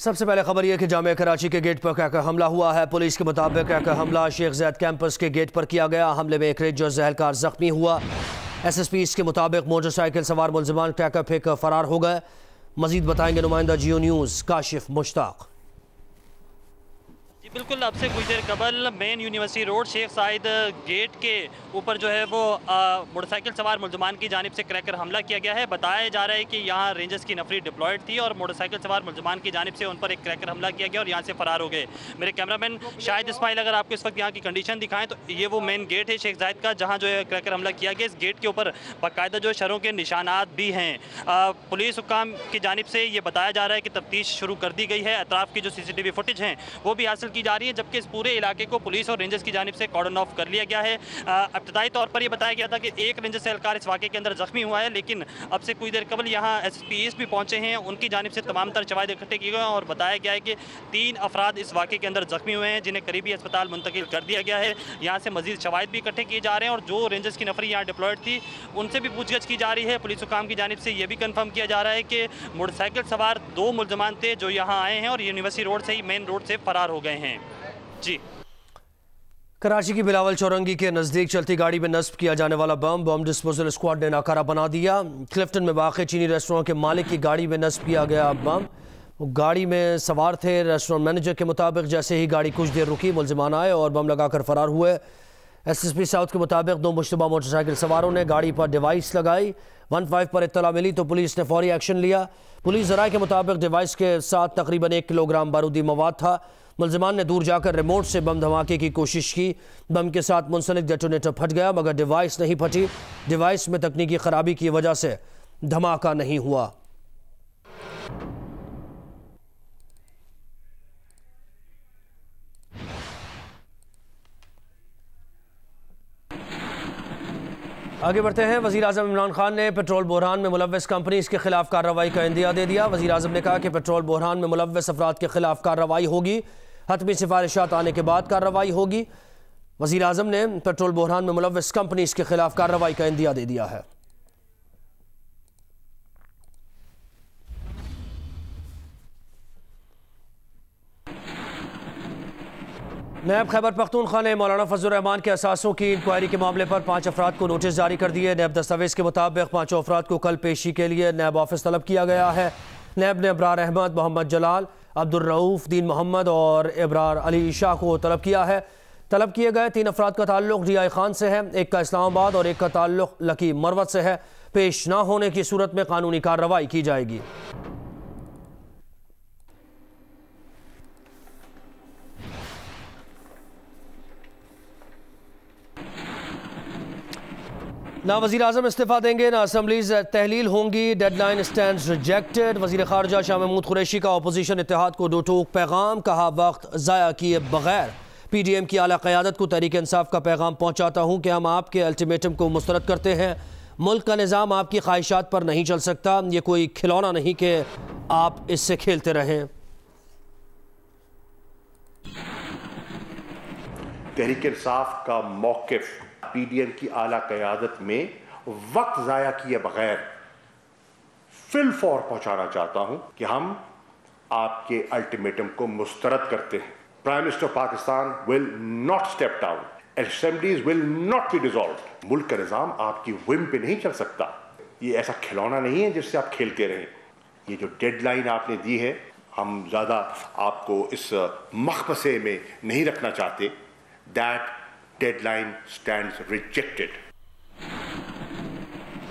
सबसे पहले खबर यह कि जामिया कराची के गेट पर क्या हमला हुआ है। पुलिस के मुताबिक क्या हमला शेख ज़ैद कैंपस के गेट पर किया गया। हमले में एक रेंजर जहलकार जख्मी हुआ। SSP के मुताबिक मोटरसाइकिल सवार मुलजिमान क्या फेंक फरार हो गए। मजीद बताएंगे नुमाइंदा जियो न्यूज़ काशिफ मुश्ताक। जी बिल्कुल, आपसे कुछ देर कबल main university road Sheikh Zayed gate के ऊपर जो है वो मोटरसाइकिल सवार मुलजमान की जानिब से क्रैकर हमला किया गया है। बताया जा रहा है कि यहाँ रेंजर्स की नफरी डिप्लॉयड थी और मोटरसाइकिल सवार मुलजमान की जानिब से उन पर एक क्रैकर हमला किया गया और यहाँ से फरार हो गए। मेरे कैमरामैन शाहिद इस्माइल अगर आपको इस वक्त यहाँ की कंडीशन दिखाएं तो ये वो मेन गेट है शेख ज़ायद का, जहाँ जो है क्रैकर हमला किया गया। इस गेट के ऊपर बाकायदा जो शरों के निशानात भी हैं। पुलिस हुकाम की जानिब से ये बताया जा रहा है कि तफ्तीश शुरू कर दी गई है। अतराफ़ की जो CCTV फुटेज हैं वो भी हासिल की जा रही है, जबकि इस पूरे इलाके को पुलिस और रेंजर्स की जानिब से कॉर्डन ऑफ कर लिया गया है। इब्तदाई तौर पर यह बताया गया था कि एक रेंजर एहलकार इस वाक़े के अंदर जख्मी हुआ है, लेकिन अब से कुछ देर कबल यहाँ SSPs भी पहुँचे हैं। उनकी जानिब से तमाम तर शवाहिद इकट्ठे किए गए और बताया गया है कि 3 अफराद इस वाक़े के अंदर जख्मी हुए हैं, जिन्हें करीबी अस्पताल मुंतकिल कर दिया गया है। यहाँ से मजीद शवाहिद भी इकट्ठे किए जा रहे हैं और जो रेंजर्स की नफरी यहाँ डिप्लॉयड थी उनसे भी पूछगछ की जा रही है। पुलिस हुकाम की जानिब से यह भी कन्फर्म किया जा रहा है कि मोटरसाइकिल सवार 2 मुलजमान थे जो यहाँ आए हैं और यूनिवर्सिटी रोड से ही मेन रोड से फरार हो गए हैं। जी, कराची की बिलावल चौरंगी के नज़दीक चलती गाड़ी में नस्ब किया जाने वाला बम डिस्पोजल स्क्वाड ने नाकारा बना दिया। क्लिफ्टन में वाक़ चीनी रेस्टोरेंट के मालिक की गाड़ी में नस्ब किया गया बम। वो गाड़ी में सवार थे। रेस्टोरेंट मैनेजर के मुताबिक जैसे ही गाड़ी कुछ देर रुकी, मुलजिमान आए और बम लगाकर फरार हुए। SSP साउथ के मुताबिक 2 मुश्तबा मोटरसाइकिल सवारों ने गाड़ी पर डिवाइस लगाई। 15 पर इत्तला मिली तो पुलिस ने फौरी एक्शन लिया। पुलिस ज़राए के मुताबिक डिवाइस के साथ तकरीबन 1 किलोग्राम बारूदी मवाद था। मुलजिमान ने दूर जाकर रिमोट से बम धमाके की कोशिश की। बम के साथ मुंसलिक डेटोनेटर फट गया मगर डिवाइस नहीं फटी। डिवाइस में तकनीकी खराबी की वजह से धमाका नहीं हुआ। आगे बढ़ते हैं। वज़ीर आज़म इमरान खान ने पेट्रोल बहरान में मुलव्वस कंपनीज के खिलाफ कार्रवाई का इंदिया दे दिया। वज़ीर आज़म ने कहा कि पेट्रोल बहरान में मुलव्वस अफराद के खिलाफ कार्रवाई होगी। हतमी सिफारिशात आने के बाद कार्रवाई होगी। वज़ीर आज़म ने पेट्रोल बहरान में मुलव्वस कंपनीज के खिलाफ कार्रवाई का इंदिया दे दिया है। नैब खैबर पख्तूनख्वा ने मौलाना फजलुर रहमान के असासों की इंक्वायरी के मामले पर 5 अफराद को नोटिस जारी कर दिए। नैब दस्तावेज़ के मुताबिक 5 अफराद को कल पेशी के लिए नैब ऑफिस तलब किया गया है। नैब ने अबरार अहमद, मोहम्मद जलाल, अब्दुल रऊफ, दीन मोहम्मद और इब्रार अली शाह को तलब किया है। तलब किए गए 3 अफराद का ताल्लुक रियाई खान से है, एक का इस्लामाबाद और एक का ताल्लुक लकी मरवत से है। पेश ना होने की सूरत में कानूनी कार्रवाई की जाएगी। ना वज़ीर आज़म इस्तीफ़ा देंगे ना असम्बलीज तहलील होंगी। Deadline stands rejected. वज़ीर ख़ारजा शाह महमूद कुरैशी का अपोजिशन इत्तेहाद को 2 टूक पैगाम। कहा वक्त ज़ाया किए बगैर PDM की आला क़यादत को तहरीक इंसाफ का पैगाम पहुँचाता हूँ कि हम आपके अल्टीमेटम को मुस्तरद करते हैं। मुल्क का निज़ाम आपकी ख्वाहिशात पर नहीं चल सकता। ये कोई खिलौना नहीं कि आप इससे खेलते रहें। तहरीक इंसाफ का मौक़िफ़ PDM की आला क़यादत में वक्त ज़ाया किए बगैर फिलफौर पहुँचाना चाहता हूँ कि हम आपके अल्टीमेटम को मुस्तरद करते हैं। Prime minister Pakistan will not step down, assemblies will not be dissolved. मुल्क का निज़ाम आपकी विम पे नहीं चल सकता। ये ऐसा खिलौना नहीं है जिससे आप खेलते रहें। ये जो डेडलाइन आपने दी है, हम ज़्यादा आपको इस मखमसे में नहीं रखना चाहते। That deadline stands rejected.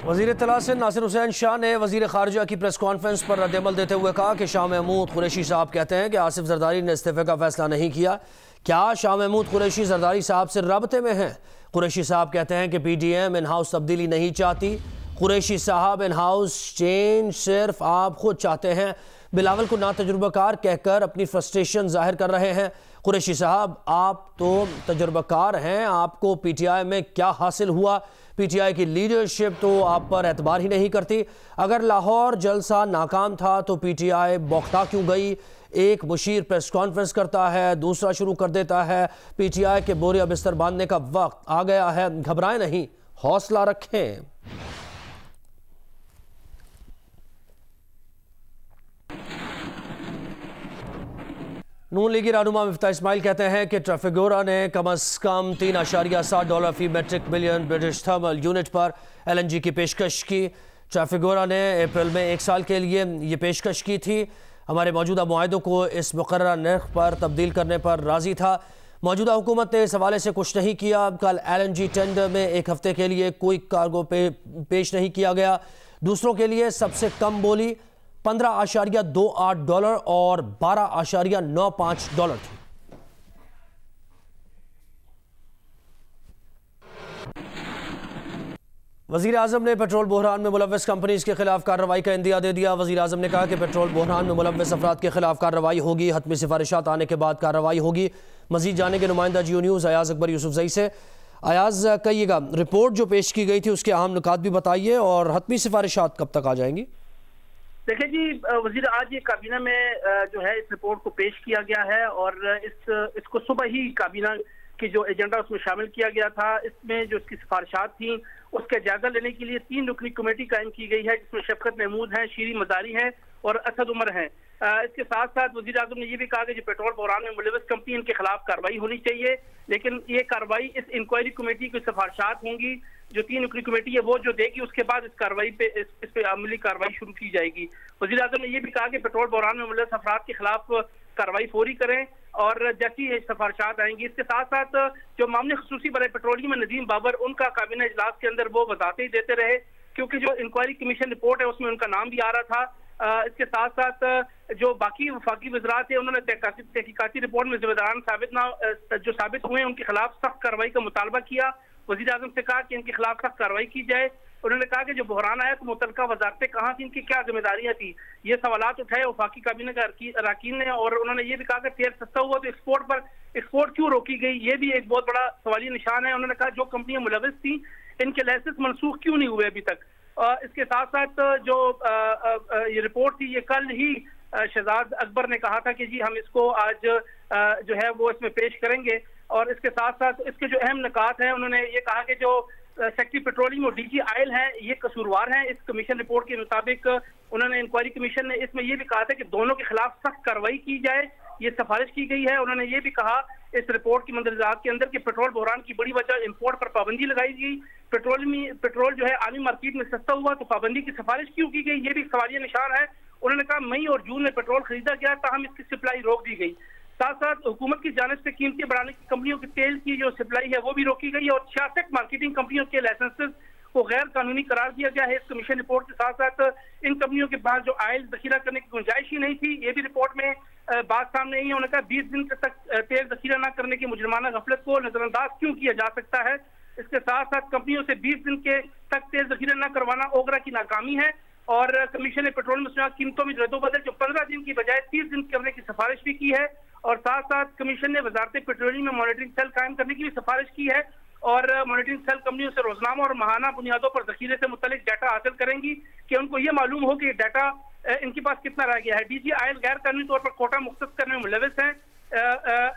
वज़ीर इत्तला नासिर हुसैन शाह ने वज़ीर ख़ारजा की प्रेस कॉन्फ्रेंस पर रद्दअमल देते हुए कहा कि शाह महमूद कुरैशी साहब कहते हैं कि आसिफ जरदारी ने इस्तीफ़े का फैसला नहीं किया। क्या शाह महमूद कुरैशी जरदारी साहब से रबते में हैं? कुरैशी साहब कहते हैं कि PDM इन हाउस तब्दीली नहीं चाहती। कुरैशी साहब इन हाउस चेंज सिर्फ आप खुद चाहते हैं। बिलावल को नातजुर्बाकार कहकर अपनी फ्रस्ट्रेशन जाहिर कर रहे हैं। कुरैशी साहब, आप तो तजुर्बाकार हैं, आपको PTI में क्या हासिल हुआ? PTI की लीडरशिप तो आप पर एतबार ही नहीं करती। अगर लाहौर जलसा नाकाम था तो PTI बौखला क्यों गई? एक मुशीर प्रेस कॉन्फ्रेंस करता है, दूसरा शुरू कर देता है। PTI के बोरिया बिस्तर बांधने का वक्त आ गया है। घबराएं नहीं, हौसला रखें। नून लीगी रहनुमा मिफ्ता इस्माइल कहते हैं कि ट्रैफिगोरा ने कम अज़ कम $3.7 फी metric million British thermal unit पर LNG की पेशकश की। ट्रैफिगोरा ने अप्रैल में 1 साल के लिए ये पेशकश की थी। हमारे मौजूदा मुआहदों को इस मुकर्रर नर्ख पर तब्दील करने पर राज़ी था। मौजूदा हुकूमत ने इस हवाले से कुछ नहीं किया। कल LNG टेंडर में 1 हफ्ते के लिए कोई कार्गो पेश नहीं किया गया। दूसरों के लिए सबसे कम बोली $15.28 और $12.95 थी। वज़ीर आज़म ने पेट्रोल बहरान में मुलव्वस कंपनीज के खिलाफ कार्रवाई का इंदिया दे दिया। वज़ीर आज़म ने कहा कि पेट्रोल बहरान में मुलव्वस अफराद के खिलाफ कार्रवाई होगी। हतमी सिफारिशात आने के बाद कार्रवाई होगी। मज़ीद जाने के नुमाइंदा जियो न्यूज़ अयाज अकबर यूसुफजई से। अयाज, कहिएगा, रिपोर्ट जो पेश की गई थी उसके अहम नुकात भी बताइए और हतमी सिफारिशात कब तक आ जाएंगी? देखिए जी, वजीर आज ये काबीना में जो है इस रिपोर्ट को पेश किया गया है और इसको सुबह ही काबीना की जो एजेंडा उसमें शामिल किया गया था। इसमें जो इसकी सिफारिशात थी उसका जायजा लेने के लिए 3 रुकनी कमेटी कायम की गई है, जिसमें शफकत महमूद हैं, शीरी मजारी हैं और असद उमर हैं। इसके साथ साथ वज़ीर आज़म ने यह भी कहा कि जो पेट्रोल बहरान में मुलव्वस कंपनी इनके खिलाफ कार्रवाई होनी चाहिए, लेकिन ये कार्रवाई इस इंक्वायरी कमेटी की सिफारिशात होंगी जो 3 रुकनी कमेटी है वो जो देगी, उसके बाद इस कार्रवाई पे इस पे अमली कार्रवाई शुरू की जाएगी। वज़ीर आज़म ने यह भी कहा कि पेट्रोल बहरान में मुलव्वस अफराद के खिलाफ कार्रवाई फौरी करें और जैसी सिफारिशात आएंगी। इसके साथ साथ जो मामले खसूसी बराए पेट्रोलियम में नदीम बाबर, उनका काबीना इजलास के अंदर वो वजाते ही देते रहे, क्योंकि जो इंक्वायरी कमीशन रिपोर्ट है उसमें उनका नाम भी आ रहा था। इसके साथ साथ जो बाकी वफाकी वज़रात है उन्होंने तहकीकाती रिपोर्ट में जिम्मेदारान जो साबित हुए उनके खिलाफ सख्त कार्रवाई का मुतालबा किया। वज़ीर आज़म से कहा कि इनके खिलाफ सख्त कार्रवाई की जाए। उन्होंने कहा कि जो बहरान आया तो मुतलका वजारतें कहाँ थी, इनकी क्या जिम्मेदारियां थी, ये सवालात उठाए वफाकी काबीना के अरकान ने। और उन्होंने ये भी कहा कि तेल सस्ता हुआ तो एक्सपोर्ट क्यों रोकी गई, ये भी एक बहुत बड़ा सवालिया निशान है। उन्होंने कहा जो कंपनियां मुलव्वस थी इनके लाइसेंस मनसूख क्यों नहीं हुए अभी तक। इसके साथ साथ जो ये रिपोर्ट थी ये कल ही शहजाद अकबर ने कहा था कि जी हम इसको आज जो है वो इसमें पेश करेंगे। और इसके साथ साथ इसके जो अहम निकात हैं, उन्होंने ये कहा कि जो सेक्रेटरी पेट्रोलियम और DG ऑयल हैं ये कसूरवार हैं। इस कमीशन रिपोर्ट के मुताबिक उन्होंने इंक्वायरी कमीशन ने इसमें यह भी कहा था कि दोनों के खिलाफ सख्त कार्रवाई की जाए, ये सिफारिश की गई है। उन्होंने ये भी कहा इस रिपोर्ट की मंदरजात के अंदर कि पेट्रोल बहरान की बड़ी वजह इंपोर्ट पर पाबंदी लगाई गई। पेट्रोल जो है आलमी मार्केट में सस्ता हुआ तो पाबंदी की सिफारिश क्यों की गई, ये भी सवालिया निशान है। उन्होंने कहा मई और जून में पेट्रोल खरीदा गया, ताहम इसकी सप्लाई रोक दी गई। साथ साथ हुकूमत की जानिब से कीमतें बढ़ाने की कंपनियों की तेल की जो सप्लाई है वो भी रोकी गई और 66 मार्केटिंग कंपनियों के लाइसेंसेस को गैर कानूनी करार दिया गया है। इस कमीशन रिपोर्ट के साथ साथ इन कंपनियों के पास जो आयल जखीरा करने की गुंजाइश ही नहीं थी, ये भी रिपोर्ट में बात सामने आई है। उन्होंने कहा 20 दिन तक तेल जखीरा न करने की मुजरमाना गफलत को नजरअंदाज क्यों किया जा सकता है। इसके साथ साथ कंपनियों से 20 दिन के तक तेल जखीरा न करवाना ओगरा की नाकामी है। और कमीशन ने पेट्रोल मसनूआत कीमतों में रद्दोबदल जो 15 दिन की बजाय 30 दिन करने की सिफारिश भी की है। और साथ साथ कमीशन ने वजारत पेट्रोलियम में मॉनिटरिंग सेल कायम करने की भी सिफारिश की है और मॉनिटरिंग सेल कंपनियों से रोजनामा और माहाना बुनियादों पर जखीरे से मुतल्लिक डाटा हासिल करेंगी कि उनको ये मालूम हो कि डाटा इनके पास कितना रह गया है। DG ऑयल गैर कानूनी तौर पर कोटा मुख्तस करने में मुलव्वस हैं।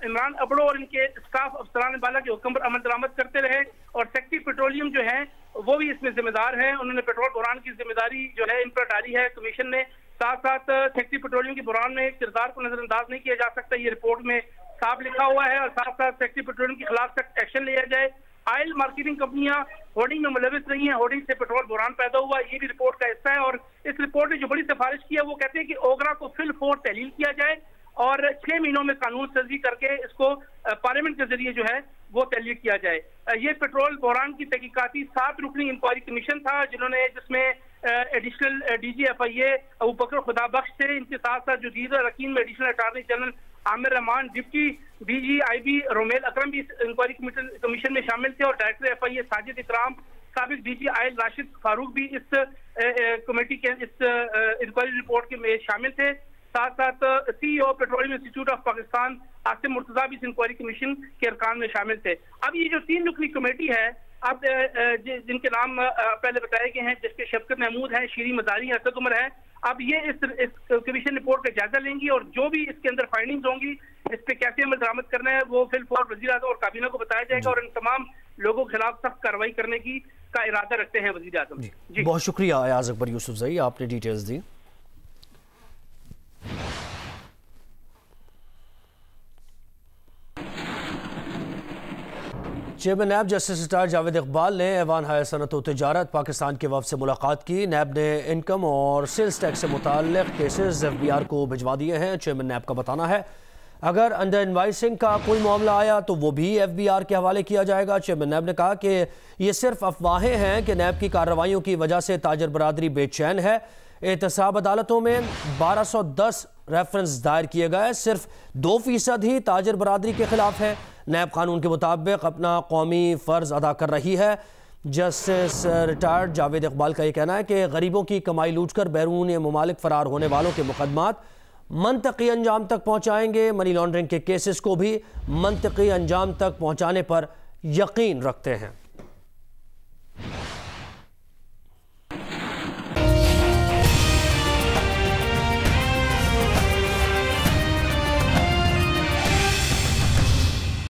इमरान अबड़ो और इनके स्टाफ अफसरान बाला के हुक्म पर अमल दरामद करते रहे और सेक्रेटरी पेट्रोलियम जो है वो भी इसमें जिम्मेदार है। उन्होंने पेट्रोल बहरान की जिम्मेदारी जो है इन पर डाली है कमीशन ने। साथ साथ सेक्रेटरी पेट्रोलियम के बहरान में किरदार को नजरअंदाज नहीं किया जा सकता, ये रिपोर्ट में साफ लिखा हुआ है। और साथ साथ सेक्रेटरी पेट्रोलियम के खिलाफ सख्त एक्शन लिया जाए। ऑयल मार्केटिंग कंपनियां होर्डिंग में मुलव्वस नहीं है, होर्डिंग से पेट्रोल बहरान पैदा हुआ, ये भी रिपोर्ट का हिस्सा है। और इस रिपोर्ट ने जो बड़ी सिफारिश की है वो कहते हैं कि ओगरा को फिल फोर तहलील किया जाए और 6 महीनों में कानून साजी करके इसको पार्लियामेंट के जरिए जो है वो तहलील किया जाए। ये पेट्रोल बहरान की तहकीकाती 7 रुकनी इंक्वायरी कमीशन था जिसमें एडिशनल DG FIA अबू बकर खुदा बख्श थे। इनके साथ साथ जो दीदा रकीन में additional attorney general Amir Rehman, deputy DG IB Romel Akram भी इस इंक्वायरी कमीशन में शामिल थे और डायरेक्टर FIA साजिद इकराम, साबिक DG ऑयल राशिद फारूक भी इस कमेटी के इस इंक्वायरी रिपोर्ट के में शामिल थे। साथ साथ CEO petroleum institute of Pakistan Asim Murtaza भी इस इंक्वायरी कमीशन के अरकान में शामिल थे। अब ये जो 3 रुकनी कमेटी है, अब जिनके नाम पहले बताए गए हैं, जिसके शफकत महमूद हैं, शीरी मजारी, असद उमर है, अब ये इस कमीशन रिपोर्ट का जायजा लेंगी और जो भी इसके अंदर फाइंडिंग्स होंगी इस पे कैसे अमल दरामद करना है वो फिल फॉर वज़ीर आज़म और काबीना को बताया जाएगा और इन तमाम लोगों के खिलाफ सख्त कार्रवाई करने का इरादा रखते हैं वज़ीर आज़म। जी बहुत शुक्रिया अयाज अकबर यूसुफजई, आपने डिटेल्स दी। Chairman NAB justice retired Javed Iqbal ने ऐवान हायर सनत व तिजारत पाकिस्तान के वफ़द से मुलाकात की। नैब ने इनकम और सेल्स टैक्स से मुताल्लिक़ केसेस FBR को भिजवा दिए हैं। चेयरमैन नैब का बताना है अगर अंडर इनवाइसिंग का कोई मामला आया तो वो भी FBR के हवाले किया जाएगा। चेयरमैन नैब ने कहा कि ये सिर्फ अफवाहें हैं कि नैब की कार्रवाइयों की वजह से ताजर बरादरी बेचैन है। एहतसाब अदालतों में 1210 रेफरेंस दायर किए गए, सिर्फ 2% ही ताजर बरादरी के खिलाफ है। नैब कानून के मुताबिक अपना कौमी फ़र्ज अदा कर रही है। जस्टिस रिटायर्ड जावेद इकबाल का यह कहना है कि गरीबों की कमाई लूट कर बैरून ममालिक फ़रार होने वालों के मुकदमात मंतकी अंजाम तक पहुँचाएंगे। मनी लॉन्ड्रिंग के केसेस को भी मंतकी अंजाम तक पहुँचाने पर यकीन रखते हैं।